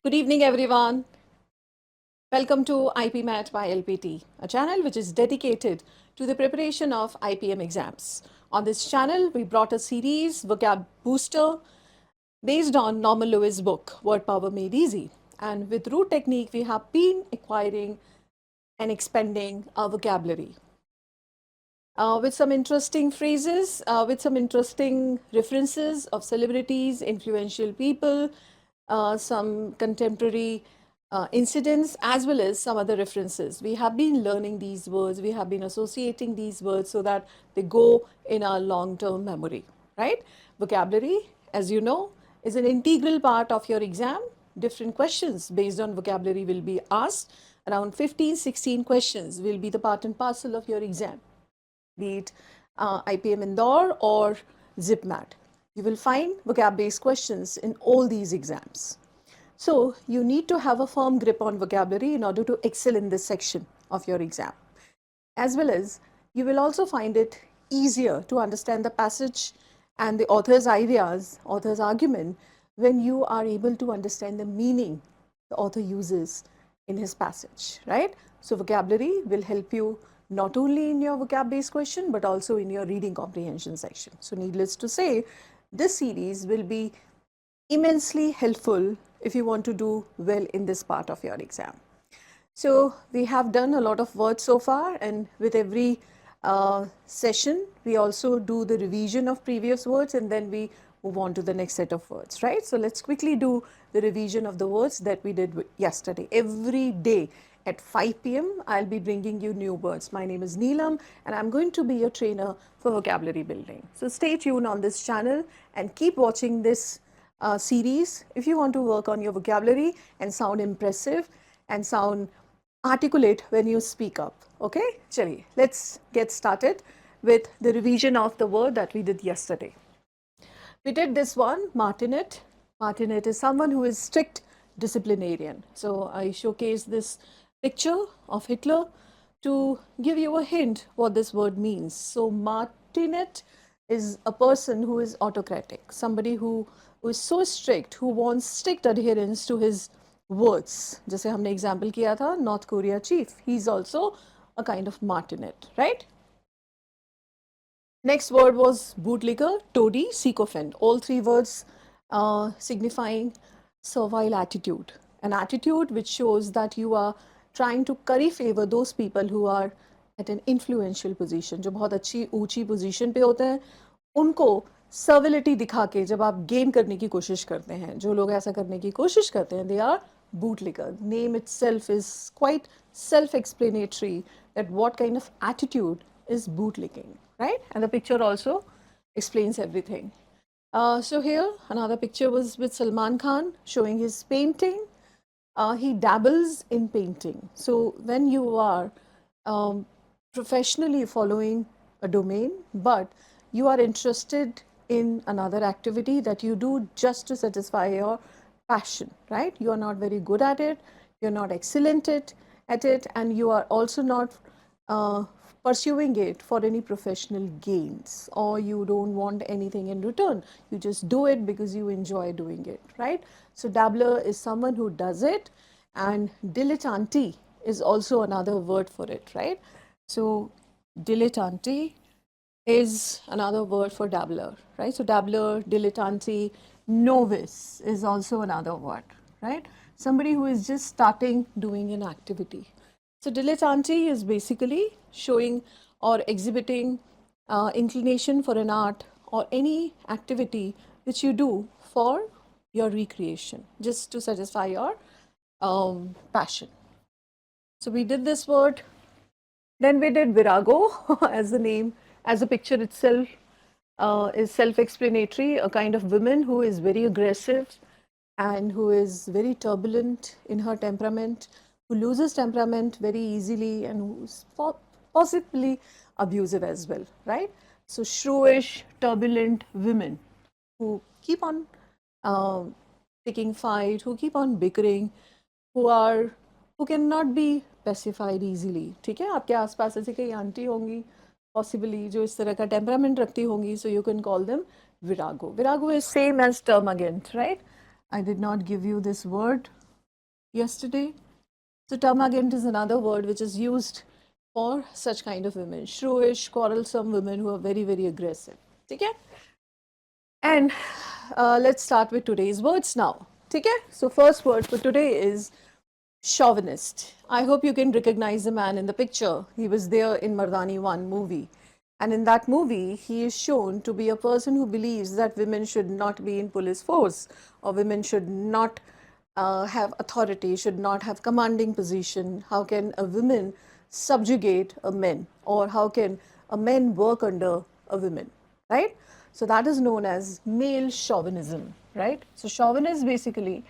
Good evening, everyone. Welcome to IPMAT by LPT, a channel which is dedicated to the preparation of IPM exams. On this channel, we brought a series, Vocab Booster, based on Norman Lewis' book, Word Power Made Easy. And with Root Technique, we have been acquiring and expanding our vocabulary. With some interesting phrases, with some interesting references of celebrities, influential people, some contemporary incidents, as well as some other references. We have been learning these words, we have been associating these words so that they go in our long-term memory, right? Vocabulary, as you know, is an integral part of your exam. Different questions based on vocabulary will be asked. Around 15, 16 questions will be the part and parcel of your exam, be it IPM Indore or ZipMat. You will find vocab-based questions in all these exams. So you need to have a firm grip on vocabulary in order to excel in this section of your exam. As well as you will also find it easier to understand the passage and the author's ideas, author's argument, when you are able to understand the meaning the author uses in his passage, right? So vocabulary will help you not only in your vocab-based question, but also in your reading comprehension section. So needless to say, this series will be immensely helpful if you want to do well in this part of your exam. So we have done a lot of work so far, and with every session, we also do the revision of previous words, and then we move on to the next set of words, right? So let's quickly do the revision of the words that we did yesterday. Every day at 5 p.m., I'll be bringing you new words. My name is Neelam, and I'm going to be your trainer for vocabulary building. So stay tuned on this channel and keep watching this series if you want to work on your vocabulary and sound impressive and sound articulate when you speak up. Okay, chaliye, let's get started with the revision of the word that we did yesterday. We did this one, martinet. Martinet is someone who is strict disciplinarian. So I showcased this picture of Hitler to give you a hint what this word means. So martinet is a person who is autocratic, somebody who is so strict, who wants strict adherence to his words. जैसे हमने example किया था North Korea chief, he is also a kind of martinet, right? Next word was bootlicker, toady, sycophant. All three words signifying servile attitude. An attitude which shows that you are trying to curry favor those people who are at an influential position, जो बहुत अच्छी ऊंची position पे होते हैं, उनको servility दिखा के जब आप गेन करने की कोशिश करते हैं, जो लोग ऐसा करने की कोशिश करते हैं, they are bootlicker. Name itself is quite self-explanatory that what kind of attitude is bootlicking, right? And the picture also explains everything. So here another picture was with Salman Khan showing his painting. He dabbles in painting. So when you are professionally following a domain, but you are interested in another activity that you do just to satisfy your passion, right? You are not very good at it, you're not excellent at it, and you are also not pursuing it for any professional gains, or you don't want anything in return. You just do it because you enjoy doing it, right? So dabbler is someone who does it, and dilettante is also another word for it, right? So dilettante is another word for dabbler, right? So dabbler, dilettante, novice is also another word, right? Somebody who is just starting doing an activity. So dilettante is basically showing or exhibiting inclination for an art or any activity which you do for your recreation, just to satisfy your passion. So we did this word. Then we did virago as the name, as the picture itself is self-explanatory, a kind of woman who is very aggressive and who is very turbulent in her temperament, who loses temperament very easily and who's possibly abusive as well, right? So shrewish, turbulent women who keep on picking fight, who keep on bickering, who cannot be pacified easily. ठीक है, आपके आसपास ऐसे कई aunty होंगी possibly जो इस तरह का temperament रखती होंगी, so you can call them virago. Virago is same as termagant, right? I did not give you this word yesterday. So termagant is another word which is used for such kind of women, shrewish, quarrelsome women who are very, very aggressive. Okay? And let's start with today's words now. Okay? So first word for today is chauvinist. I hope you can recognize the man in the picture. He was there in Mardani 1 movie. And in that movie, he is shown to be a person who believes that women should not be in police force, or women should not have authority, should not have commanding position. How can a woman subjugate a man, or how can a man work under a woman, right? So that is known as male chauvinism, right? So chauvinism basically,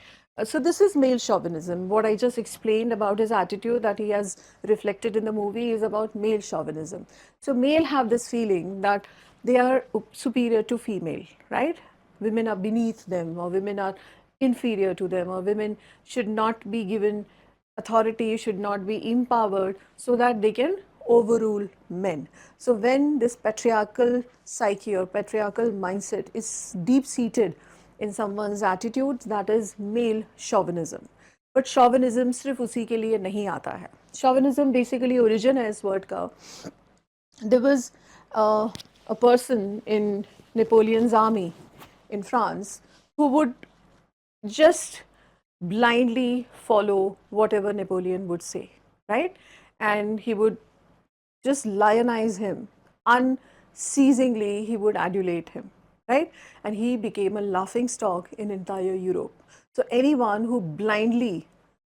so this is male chauvinism. What I just explained about his attitude that he has reflected in the movie is about male chauvinism. So male have this feeling that they are superior to female, right? Women are beneath them, or women are inferior to them, or women should not be given authority, should not be empowered so that they can overrule men. So when this patriarchal psyche or patriarchal mindset is deep seated in someone's attitude, that is male chauvinism. But chauvinism सिर्फ उसी के लिए नहीं आता है. Chauvinism basically origin है इस word का. There was a person in Napoleon's army in France who would just blindly follow whatever Napoleon would say, right? And he would just lionize him. Unceasingly, he would adulate him, right? And he became a laughing stock in entire Europe. So anyone who blindly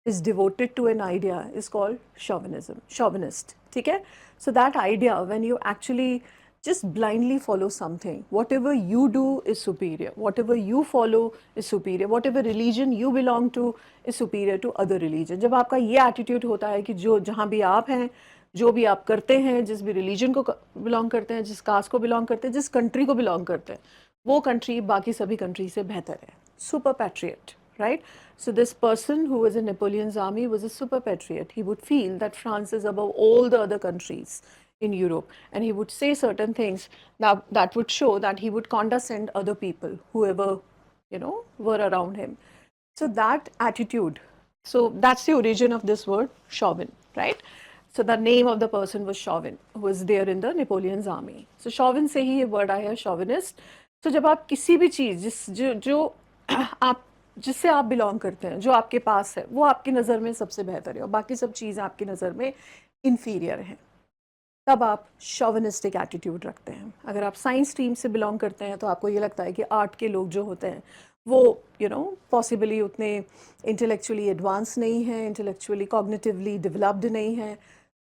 is devoted to an idea is called chauvinism, chauvinist. Okay? So that idea, when you actually just blindly follow something, whatever you do is superior, whatever you follow is superior, whatever religion you belong to is superior to other religion. जब आपका ये attitude होता है कि जो जहाँ भी आप हैं, जो भी आप करते हैं, जिस भी रिलीजन को बिलोंग करते हैं, जिस कास्ट को बिलोंग करते हैं, जिस कंट्री को बिलोंग करते हैं, वो कंट्री बाकी सभी कंट्री से बेहतर है. Super patriot, right? So this person who was in Napoleon's army was a super patriot. He would feel that France is above all the other countries in Europe, and he would say certain things that would show that he would condescend other people, whoever, you know, were around him. So that attitude, so that's the origin of this word Chauvin, right? So the name of the person was Chauvin, who was there in the Napoleon's army. So Chauvin से ही ये word आया है, chauvinist. So जब आप किसी भी चीज़ जो आप जिससे आप बिलोंग करते हैं, जो आपके पास है, वो आपकी नज़र में सबसे बेहतर है और बाकी सब चीज़ आपकी नज़र में इन्फीरियर हैं, तब आप शॉविनिस्टिक एटीट्यूड रखते हैं. अगर आप साइंस स्ट्रीम से बिलोंग करते हैं तो आपको ये लगता है कि आर्ट के लोग जो होते हैं वो पॉसिबली उतने इंटेलेक्चुअली एडवांस नहीं हैं, इंटेलेक्चुअली कॉग्निटिवली डेवलप्ड नहीं हैं.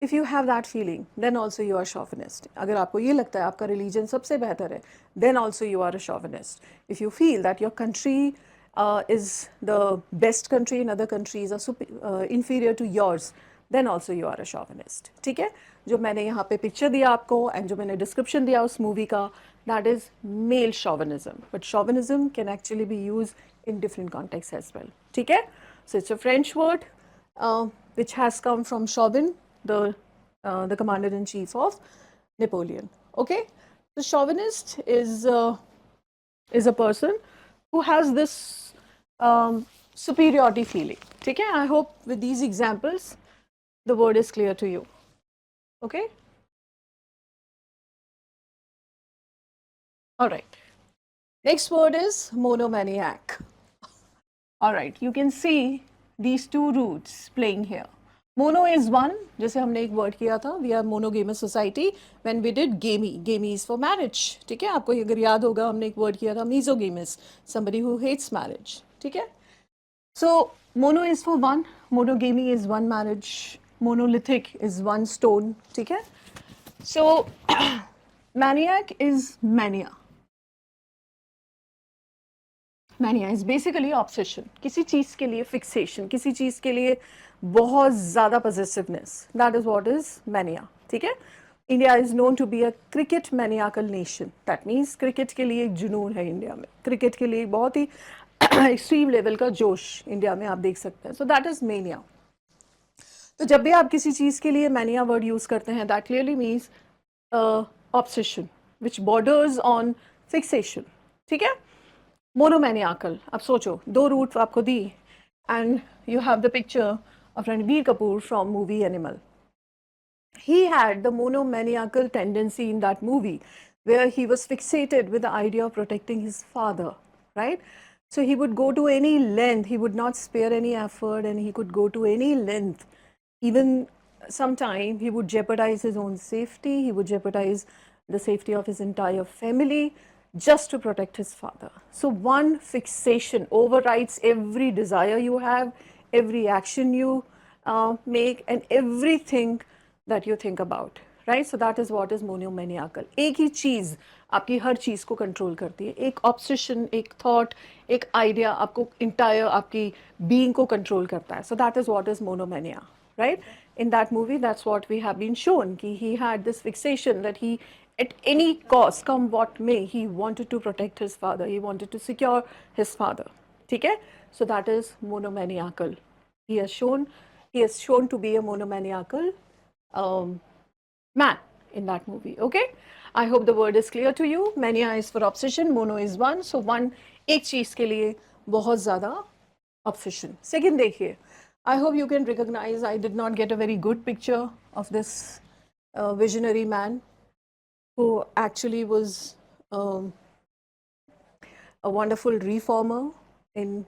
If you have that feeling then also you are chauvinist. अगर आपको ये लगता है आपका रिलीजन सबसे बेहतर है then also you are a chauvinist. If you feel that your country is the best country and other countries are inferior to yours, then also you are a chauvinist. ठीक है? जो मैंने यहाँ पे पिक्चर दिया आपको एंड जो मैंने डिस्क्रिप्शन दिया उस मूवी का, that is male chauvinism. But chauvinism can actually be used in different contexts as well. ठीक है? So it's a French word which has come from Chauvin, the commander-in-chief of Napoleon. Okay? The chauvinist is a person who has this superiority feeling. ठीक है? I hope with these examples the word is clear to you. Okay? All right. Next word is monomaniac. All right. You can see these two roots playing here. Mono is one, जैसे हमने एक word किया था, we are monogamous society when we did gamey. Gamey is for marriage. ठीक है? आपको अगर याद होगा हमने एक word किया था mesogamous, somebody who hates marriage. ठीक है? So mono is for one, monogamy is one marriage, monolithic is one stone. ठीक है? So maniac is mania. Mania is basically obsession. किसी चीज़ के लिए fixation, किसी चीज़ के लिए बहुत ज़्यादा possessiveness. That is what is mania. ठीक है? India is known to be a cricket maniacal nation. That means cricket के लिए एक जुनून है इंडिया में. cricket के लिए बहुत ही एक्सट्रीम लेवल का जोश इंडिया में आप देख सकते हैं. So that is mania. तो जब भी आप किसी चीज़ के लिए मैनिया वर्ड यूज़ करते हैं that clearly means obsession which borders on fixation. ठीक है? मोनोमैनियाकल. अब सोचो, दो रूट आपको दी and you have the picture of Ranbir Kapoor from movie Animal. He had the monomaniacal tendency in that movie where he was fixated with the idea of protecting his father, right? So he would go to any length, he would not spare any effort, and he could go to any length. Even sometime he would jeopardize his own safety, he would jeopardize the safety of his entire family just to protect his father. So one fixation overrides every desire you have, every action you make, and everything that you think about, right? So that is what is monomaniacal. एक ही चीज़ आपकी हर चीज़ को control करती है. एक obsession, एक thought, एक idea आपको entire आपकी बीइंग को कंट्रोल करता है. So that is what is monomania, right? In that movie, that's what we have been shown. Ki he had this fixation that he, at any cost, come what may, he wanted to protect his father. He wanted to secure his father. ठीक है? So that is monomaniacal. He has shown to be a monomaniacal man in that movie. Okay, I hope the word is clear to you. Mania is for obsession, mono is one. So one एक चीज के लिए बहुत ज़्यादा obsession. Second देखिए, I hope you can recognize I did not get a very good picture of this visionary man who actually was a wonderful reformer in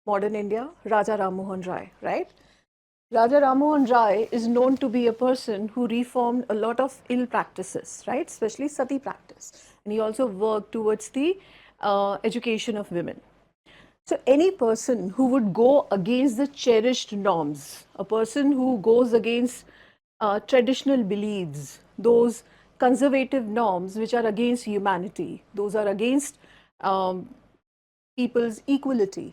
modern India, Raja Ram Mohan Rai, right? Raja Ram Mohan Rai is known to be a person who reformed a lot of ill practices, right? Especially sati practice. And he also worked towards the education of women. So any person who would go against the cherished norms, a person who goes against traditional beliefs, those conservative norms which are against humanity, those are against people's equality,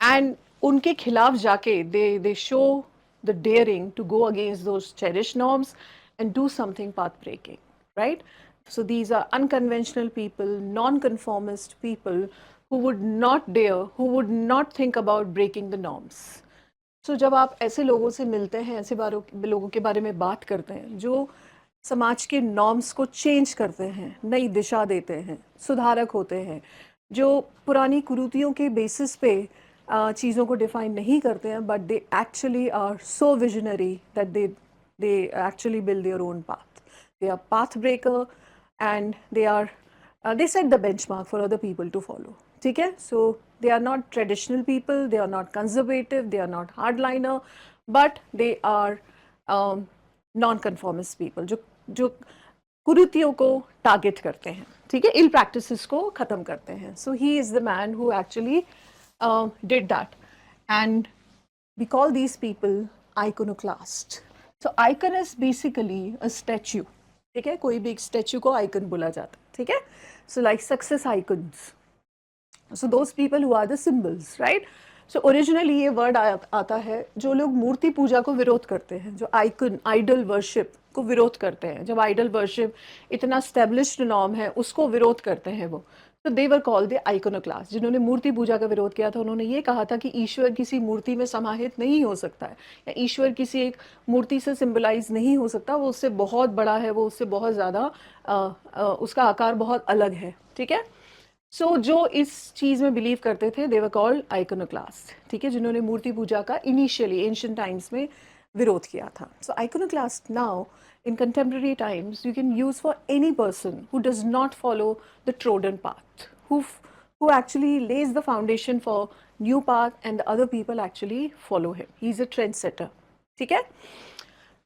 and उनके खिलाफ जाके they show the daring to go against those cherished norms and do something path breaking, right? So these are unconventional people, non-conformist people who would not dare, who would not think about breaking the norms. So जब आप ऐसे लोगों से मिलते हैं, ऐसे लोगों के बारे में बात करते हैं जो समाज के नॉर्म्स को चेंज करते हैं, नई दिशा देते हैं, सुधारक होते हैं, जो पुरानी कुरीतियों के बेसिस पे चीज़ों को डिफाइन नहीं करते हैं, but they actually are so visionary that they actually build their own path. They are path breaker and they set the benchmark for other people to follow. ठीक है? So they are not traditional people, they are not conservative, they are not hardliner, but they are non-conformist people जो कुरीतियों को target करते हैं. ठीक है? इल practices को ख़त्म करते हैं. So he is the man who actually did that, and we call these people iconoclast. So icon is basically a statue. ठीक है? कोई भी एक स्टैच्यू को आइकन बोला जाता है. ठीक है? So like success icons. So those people who are the symbols, right? So originally ये वर्ड आता है जो लोग मूर्ति पूजा को विरोध करते हैं, जो आइकन आइडल वर्शिप को विरोध करते हैं, जब आइडल वर्शिप इतना स्टैब्लिश्ड नॉर्म है उसको विरोध करते हैं वो. तो दे वर कॉल्ड द आइकोनोक्लास्ट. जिन्होंने मूर्ति पूजा का विरोध किया था उन्होंने ये कहा था कि ईश्वर किसी मूर्ति में समाहित नहीं हो सकता है, या ईश्वर किसी एक मूर्ति से सिंबलाइज नहीं हो सकता, वो उससे बहुत बड़ा है, वो उससे बहुत ज़्यादा उसका आकार बहुत अलग है. ठीक है? सो जो इस चीज़ में बिलीव करते थे दे वर कॉल्ड आइकोनोक्लास्ट. ठीक है? जिन्होंने मूर्ति पूजा का इनिशियली एंशिएंट टाइम्स में विरोध किया था. So iconoclast now in contemporary times you can use for any person who does not follow the trodden path, who actually lays the foundation for new path and the other people actually follow him. He's a trendsetter. ठीक है?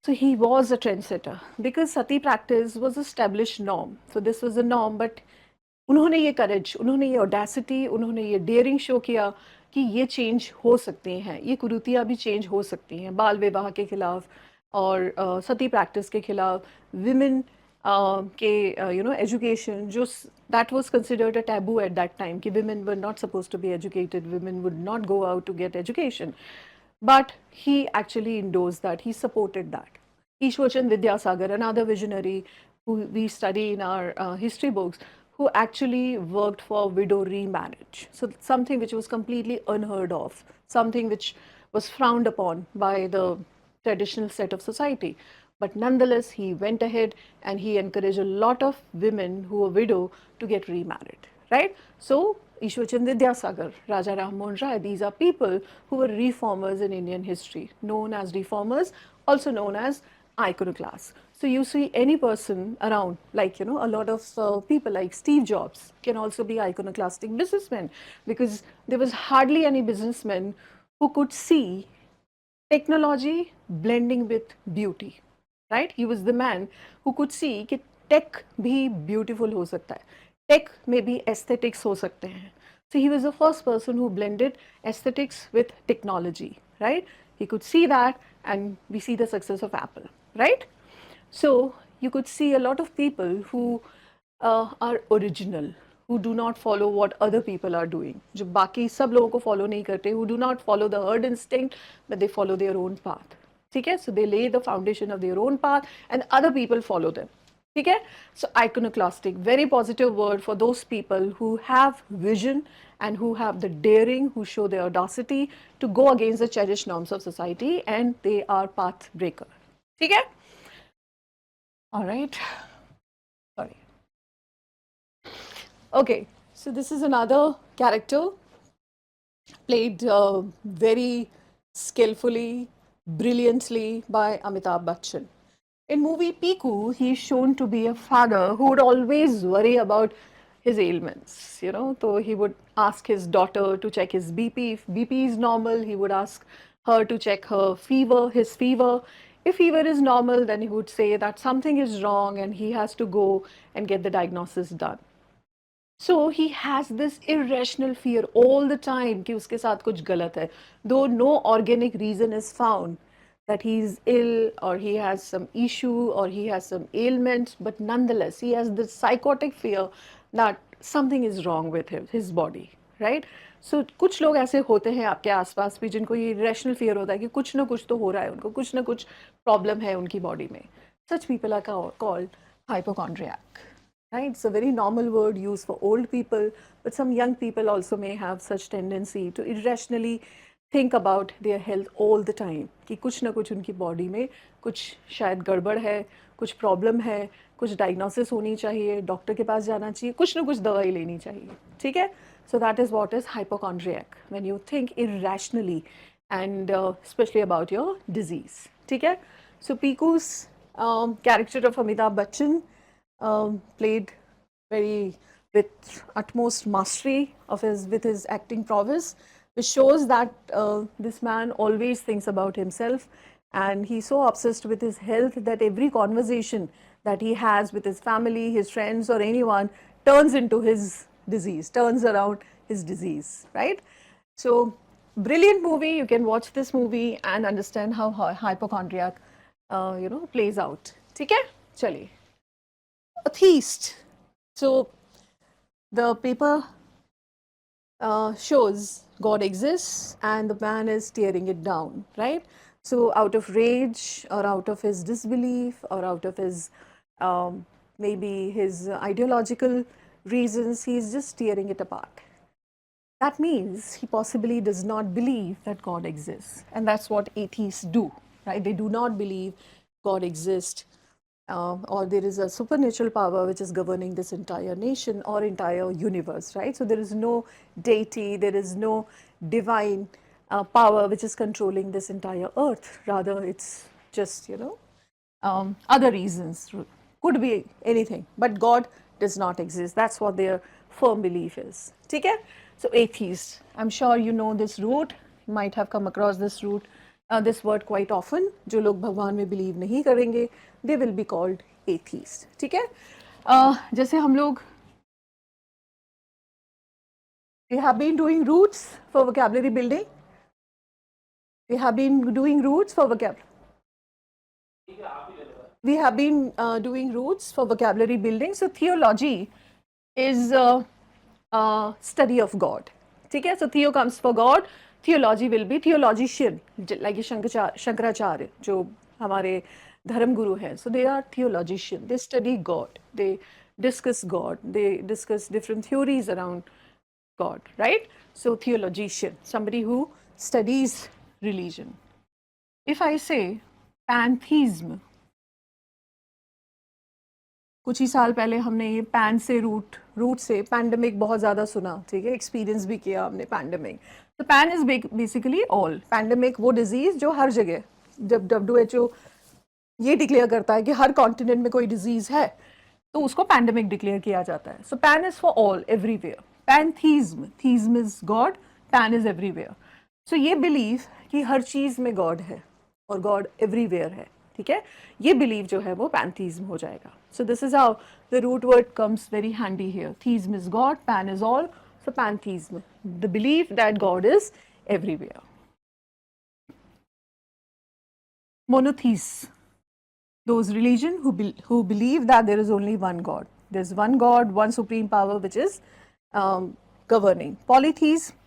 So he was a trendsetter because sati practice was established norm. So this was a norm, but उन्होंने ये करेज, उन्होंने ये audacity, उन्होंने ये dairying show किया कि ये चेंज हो सकती हैं, ये कुरीतियाँ भी चेंज हो सकती हैं. बाल विवाह के खिलाफ और सती प्रैक्टिस के खिलाफ, विमेन के एजुकेशन जो that was considered a taboo at that time कि women were not suppose to be educated, women would not go out to get education, but he actually endorse that, he supported that. Ishwarchand Vidyasagar, another visionary who we study in our history books, who actually worked for widow remarriage. So something which was completely unheard of, something which was frowned upon by the traditional set of society. But nonetheless, he went ahead and he encouraged a lot of women who were widow to get remarried, right? So Ishwar Vidyasagar, Raja Ram Mohan Rai, these are people who were reformers in Indian history, known as reformers, also known as iconoclasts. So you see any person around, like, you know, a lot of people like Steve Jobs can also be iconoclastic businessmen, because there was hardly any businessman who could see technology blending with beauty, right? He was the man who could see कि tech भी beautiful हो सकता है, tech में भी aesthetics हो सकते हैं. So he was the first person who blended aesthetics with technology, right? He could see that, and we see the success of Apple, right? So you could see a lot of people who are original, who do not follow what other people are doing, जो बाकी सब लोगों को follow नहीं करते, who do not follow the herd instinct, but they follow their own path. ठीक है? So they lay the foundation of their own path, and other people follow them. ठीक है? So iconoclastic, very positive word for those people who have vision and who have the daring, who show the audacity to go against the cherished norms of society, and they are path breaker. ठीक है? All right. Sorry. Okay, so this is another character played very skillfully, brilliantly by Amitabh Bachchan. In movie Piku, he is shown to be a father who would always worry about his ailments. You know, so he would ask his daughter to check his BP. If BP is normal, he would ask her to check her fever, his fever. If fever is normal, then he would say that something is wrong and he has to go and get the diagnosis done. So he has this irrational fear all the time कि उसके साथ कुछ गलत है. Though no organic reason is found that he is ill or he has some issue or he has some ailment, but nonetheless he has this psychotic fear that something is wrong with him, his body, right? So कुछ लोग ऐसे होते हैं आपके आसपास भी जिनको ये irrational fear होता है कि कुछ ना कुछ तो हो रहा है उनको, कुछ ना कुछ problem है उनकी body में. Such people are called hypochondriac. Right? It's a very normal word used for old people, but some young people also may have such tendency to irrationally think about their health all the time कि कुछ ना कुछ उनकी body में कुछ शायद गड़बड़ है, कुछ प्रॉब्लम है, कुछ डायग्नोसिस होनी चाहिए, डॉक्टर के पास जाना चाहिए, कुछ ना कुछ दवाई लेनी चाहिए. ठीक है? So that is what is hypochondriac, when you think irrationally and especially about your disease. ठीक है? So Piku's character of Amitabh Bachchan played very with utmost mastery of his acting prowess, which shows that this man always thinks about himself, and he's so obsessed with his health that every conversation that he has with his family, his friends, or anyone turns into his disease, turns around his disease, right? So, brilliant movie. You can watch this movie and understand how hypochondriac, plays out. ठीक है? चलिए. Atheist. So the paper shows God exists and the man is tearing it down, right? So out of rage or out of his disbelief or out of his maybe his ideological reasons, he is just tearing it apart. That means he possibly does not believe that God exists, and that's what atheists do, right? They do not believe God exists, or there is a supernatural power which is governing this entire nation or entire universe, right? So there is no deity, there is no divine power which is controlling this entire earth. Rather, it's just, other reasons. Could be anything, but God does not exist. That's what their firm belief is. ठीक है? So atheist. I'm sure you know this root. You might have come across this root. This word quite often. जो लोग भगवान में believe नहीं करेंगे, they will be called atheist. ठीक है? जैसे हम लोग we have been doing roots for vocabulary building. We have been doing roots for vocabulary. We have been doing roots for vocabulary building. So theology is study of God. ठीक है? So theo comes for God. Theology will be theologian, like Shankaracharya जो हमारे धर्म गुरु हैं. So they are theologian. They study God. They discuss God. They discuss different theories around God, right? So theologian, somebody who studies religion. If I say pantheism, कुछ ही साल पहले हमने ये pan से रूट से पैंडमिक बहुत ज़्यादा सुना, ठीक है, एक्सपीरियंस भी किया हमने पैंडमिक। तो pan is basically all, pandemic वो डिजीज़ जो हर जगह, जब WHO ये डिक्लेयर करता है कि हर कॉन्टिनेंट में कोई डिजीज़ है तो उसको पैंडमिक डिक्लेयर किया जाता है। So pan is for all, everywhere. Pantheism, theism is God, pan is everywhere. So ये बिलीव कि हर चीज़ में गॉड है और गॉड एवरीवेयर है, ठीक है, ये बिलीव जो है वो पैंथीज्म हो जाएगा। So this is how the root word comes very handy here. Theism is God, pan is all, so pantheism, the believe that God is everywhere. Monotheism, those religion who believe that there is only one God. There's one God, one supreme power which is governing. Polytheism,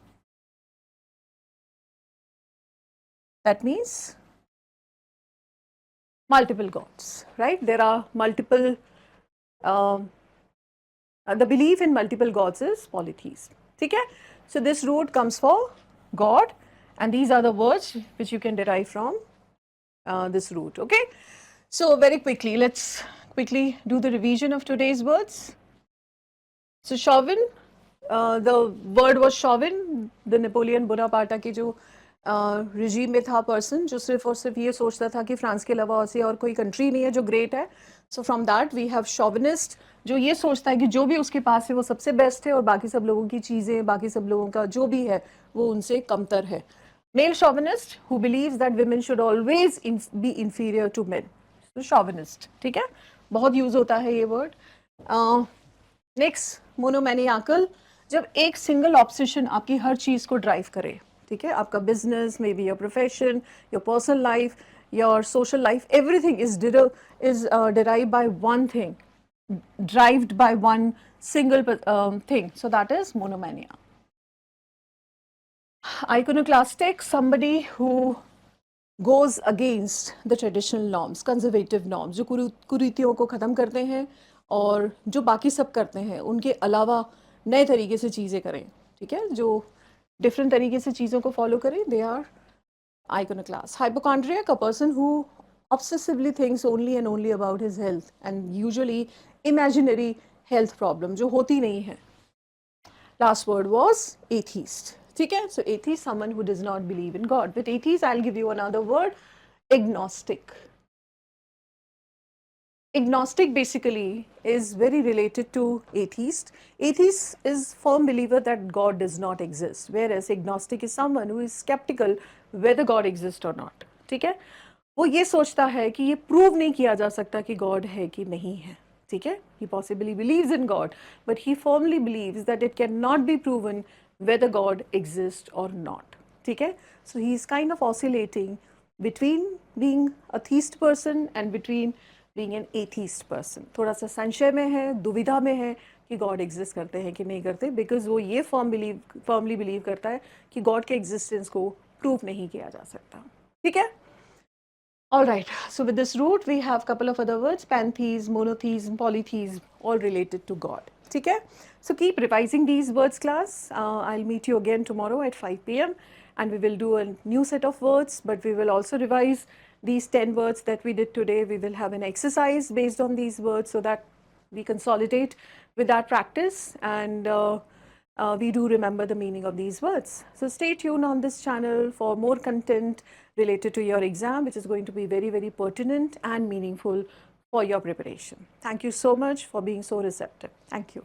that means multiple gods, right? There are multiple, the belief in multiple gods is polytheism. Okay? So this root comes for God, and these are the words which you can derive from this root. Okay? So very quickly, let's quickly do the revision of today's words. So chauvin, the word was chauvin, the Napoleon Bonaparte की जो regime में था person, जो सिर्फ और सिर्फ ये सोचता था कि फ्रांस के अलावा ऐसी और कोई country नहीं है जो great है. So from that we have chauvinist, जो ये सोचता है कि जो भी उसके पास है वो सबसे बेस्ट है और बाकी सब लोगों की चीज़ें, बाकी सब लोगों का जो भी है वो उनसे कमतर है. Male chauvinist, who believes that women should always be inferior to men. So chauvinist, ठीक है, बहुत यूज होता है ये वर्ड. नेक्स्ट, मोनोमैनियाकल, जब एक सिंगल ऑब्सेशन आपकी हर चीज़ को ड्राइव करे, ठीक है, आपका business, may be your profession, your personal life, your social life, everything is derived by one thing, derived by one single thing. So that is monomania. Iconoclastic, somebody who goes against the traditional norms, conservative norms, जो कुरीतियों को ख़त्म करते हैं और जो बाकी सब करते हैं उनके अलावा नए तरीके से चीज़ें करें, ठीक है, जो डिफरेंट तरीके से चीज़ों को फॉलो करें, they are iconoclast. Hypochondriac, a person who obsessively thinks only and only about his health and usually imaginary health problem जो होती नहीं है. Last word was atheist. ठीक है, so atheist, someone who does not believe in God. With atheist, I'll give you another word, agnostic. Agnostic basically is very related to atheist. Atheist is firm believer that God does not exist, whereas agnostic is someone who is skeptical whether God exists or not. ठीक है, वो ये सोचता है कि ये prove नहीं किया जा सकता कि गॉड है कि नहीं है, ठीक है, he possibly believes in God, but he firmly believes that it cannot be proven whether God exists or not. ठीक है, so he is kind of oscillating between being a theist person and between being an atheist person. थोड़ा सा संशय में है, दुविधा में है कि गॉड एग्जिस्ट करते हैं कि नहीं करते, बिकॉज वो ये फर्मली बिलीव करता है कि गॉड के एग्जिस्टेंस को प्रूव नहीं किया जा सकता. ठीक है. All right, so with this root we have couple of other words, pantheism, monotheism, polytheism, all related to God. Okay, so keep revising these words, class. I'll meet you again tomorrow at 5 p.m. and we will do a new set of words, but we will also revise these 10 words that we did today. We will have an exercise based on these words so that we consolidate with that practice and we do remember the meaning of these words. So stay tuned on this channel for more content related to your exam, which is going to be very, very pertinent and meaningful for your preparation. Thank you so much for being so receptive. Thank you.